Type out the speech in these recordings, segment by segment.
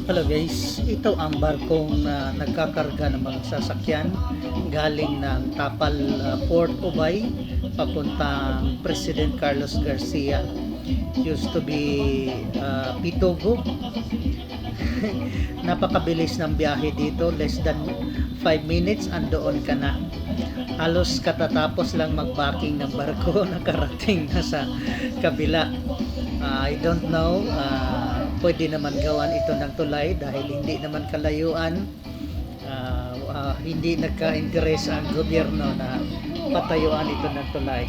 Hello guys, ito ang barkong nagkakarga ng mga sasakyan galing ng Tapal Port Ubay papuntang President Carlos Garcia. Used to be Pitogo. Napakabilis ng biyahe dito, less than 5 minutes andoon ka na. Halos katatapos lang magbacking ng barko, nakarating na sa kabila. I don't know, pwede naman gawan ito ng tulay dahil hindi naman kalayuan. Hindi nagka-interest ang gobyerno na patayuan ito ng tulay.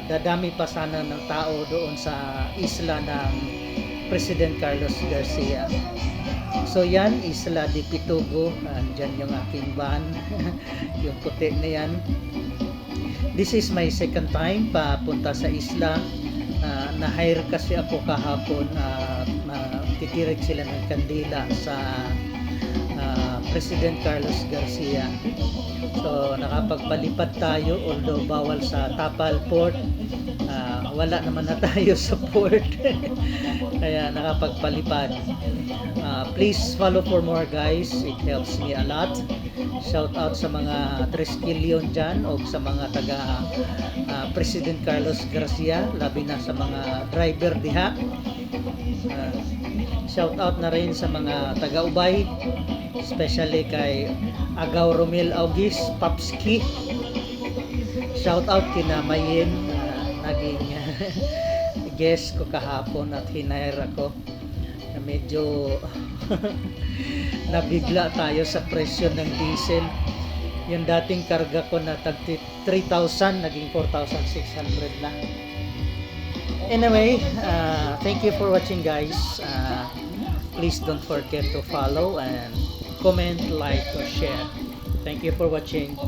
Dadami pa sana ng tao doon sa isla ng President Carlos Garcia. So yan, Isla de Pitogo. Andyan yung aking van. Yung puti na yan. This is my second time papunta sa isla. Na-hire kasi ako kahapon. Titirik sila ng kandila sa President Carlos Garcia. So nakapagpalipad tayo, although bawal sa Tapal Port. Wala naman na tayo sa port. Kaya nakapagpalipad. Please follow for more guys, it helps me a lot. Shout out sa mga Triskelion dyan o sa mga taga President Carlos Garcia, labi na sa mga driver diha. Shout out na rin sa mga taga Ubay, especially kay Agaw Romel August Papski. Shout out kina Mayin, naging guest ko kahapon at hinire ako. Medyo nabigla tayo sa presyo ng diesel. Yung dating karga ko na tag 3,000 naging 4,600 na. Anyway, thank you for watching guys. Please don't forget to follow and comment, like, or share. Thank you for watching.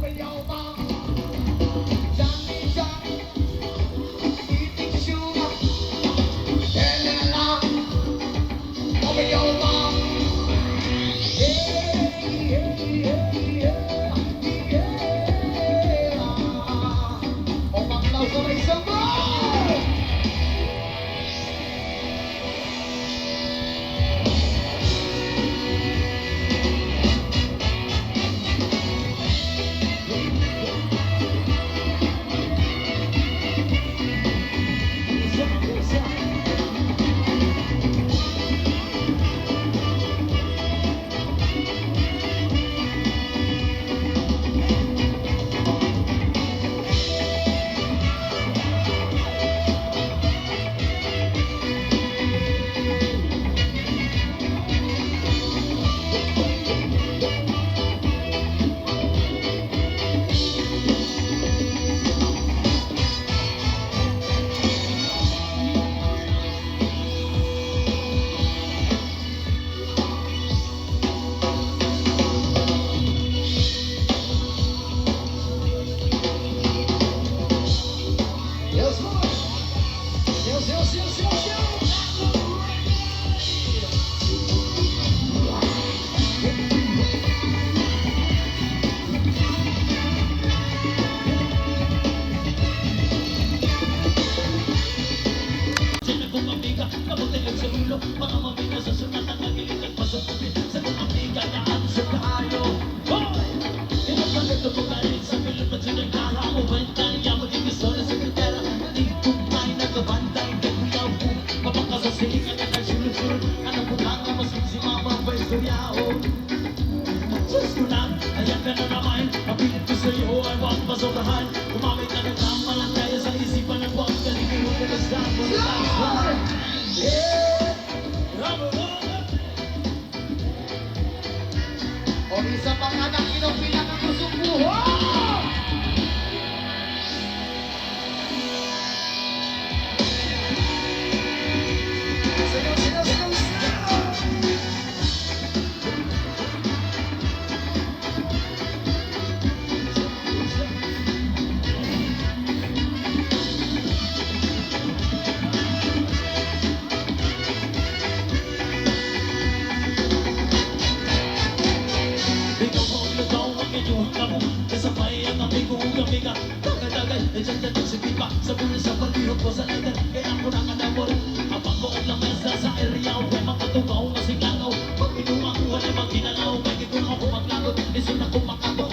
Sa puno sa palihog ko sa lighter, kaya ako nakadabor. Abang ko ang lamesa sa area, huwag makatugaw nga silangaw. Pag pinuha ko wala magkinalaw, may kikong ako maglagot, isun ako makabot.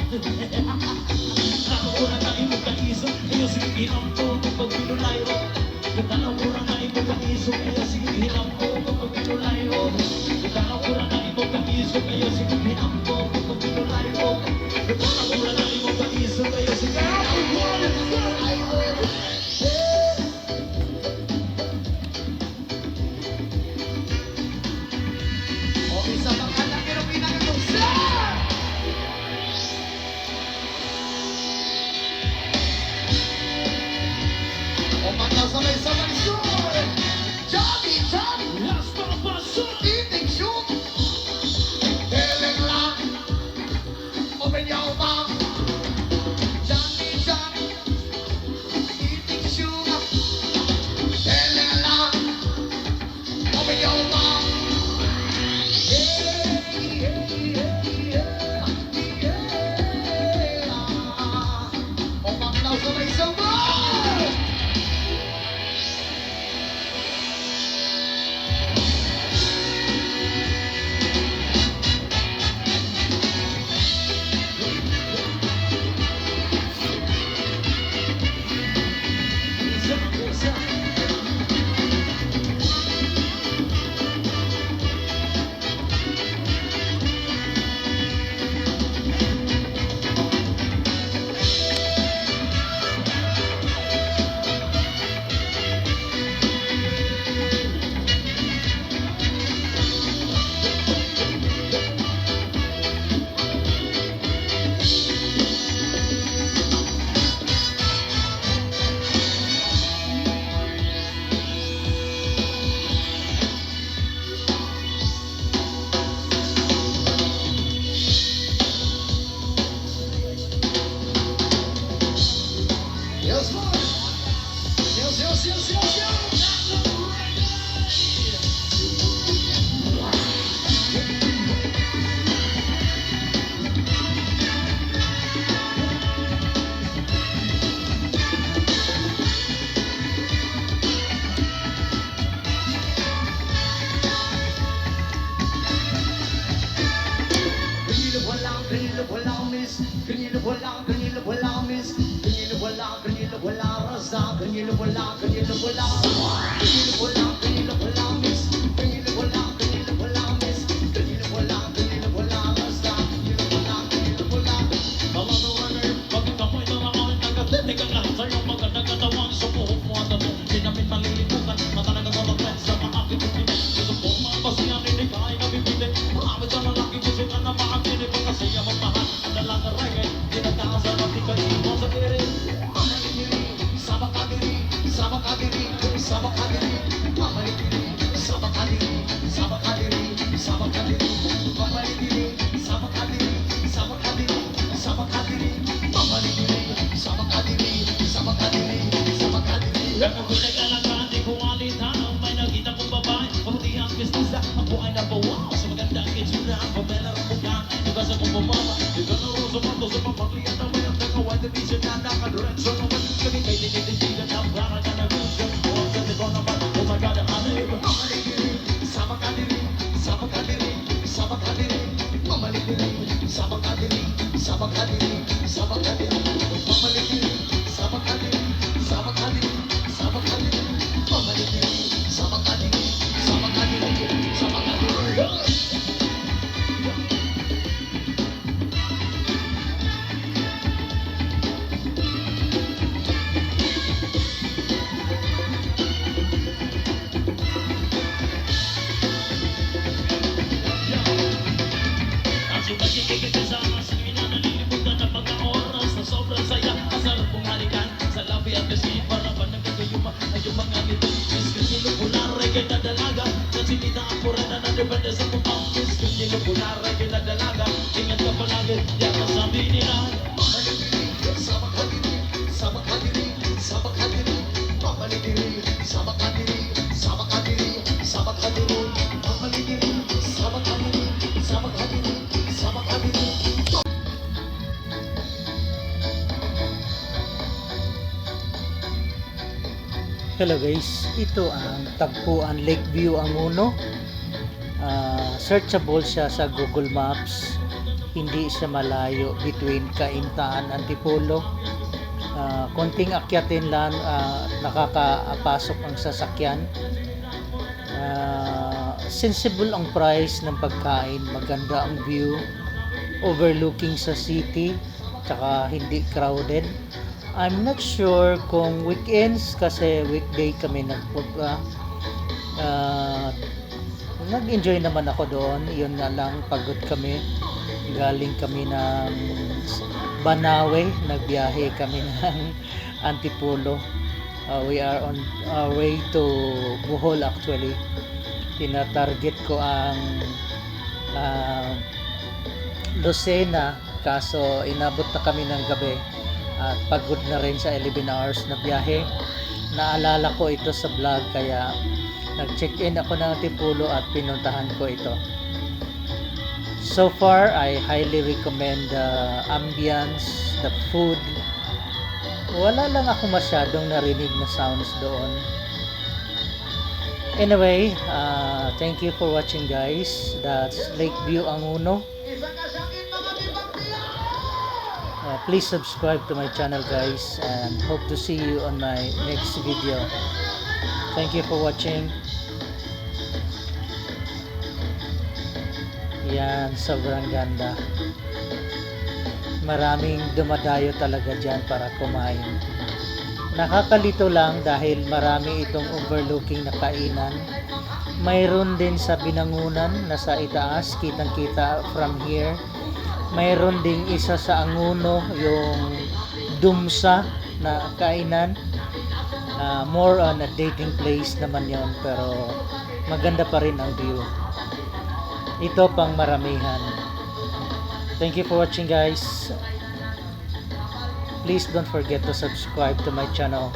Ako ura na imong kaiso, ayo sige hinampo, kapag pinulay ro. Katanaw ura na imong kaiso, ayo sige hinampo, kapag pinulay ro. Katanaw ura na imong kaiso, ayo sige hinampo, kapag pinulay ro. Katanaw ura na imong kaiso, ayo sige hinampo, kapag pinulay ro. Isa pang anak pero pinagagawsa! Umataw sa may sabay soy! Johnny, Johnny! Las Papasoy! Eating shoot! Telling lang! Open your mouth! Johnny, Johnny! Eating shoot! Telling lang! Open your mouth! Hello guys, ito ang Tagpuan Lakeview Anguno. Searchable siya sa Google Maps. Hindi siya malayo between Caintaan, Antipolo. Konting akyatin lang, nakakapasok ang sasakyan. Sensible ang price ng pagkain, maganda ang view, overlooking sa city, tsaka hindi crowded. I'm not sure kung weekends kasi weekday kami nagpunta. Nag-enjoy naman ako doon. Yun na lang, pagod kami. Galing kami ng Banawe, nagbiyahe kami ng Antipolo. We are on our way to Bohol actually. Tinatarget ko ang Lucena, kaso inabot na kami ng gabi at pagod na rin sa 11 hours na biyahe. Naalala ko ito sa vlog kaya nag-check-in ako ng Antipolo at pinuntahan ko ito. So far, I highly recommend the ambience, the food. Wala lang ako masyadong narinig na sounds doon. Anyway, thank you for watching guys. That's Lakeview Anguno. Please subscribe to my channel guys and hope to see you on my next video. Thank you for watching. Yan, sobrang ganda. Maraming dumadayo talaga dyan para kumain. Nakakalito lang dahil marami itong overlooking na kainan. Mayroon din sa Binangunan na sa itaas, kitang kita from here. Mayroon ding isa sa Anguno, yung Dumsa na kainan. More on a dating place naman yon, pero maganda pa rin ang view. Ito pang maramihan. Thank you for watching guys. Please don't forget to subscribe to my channel.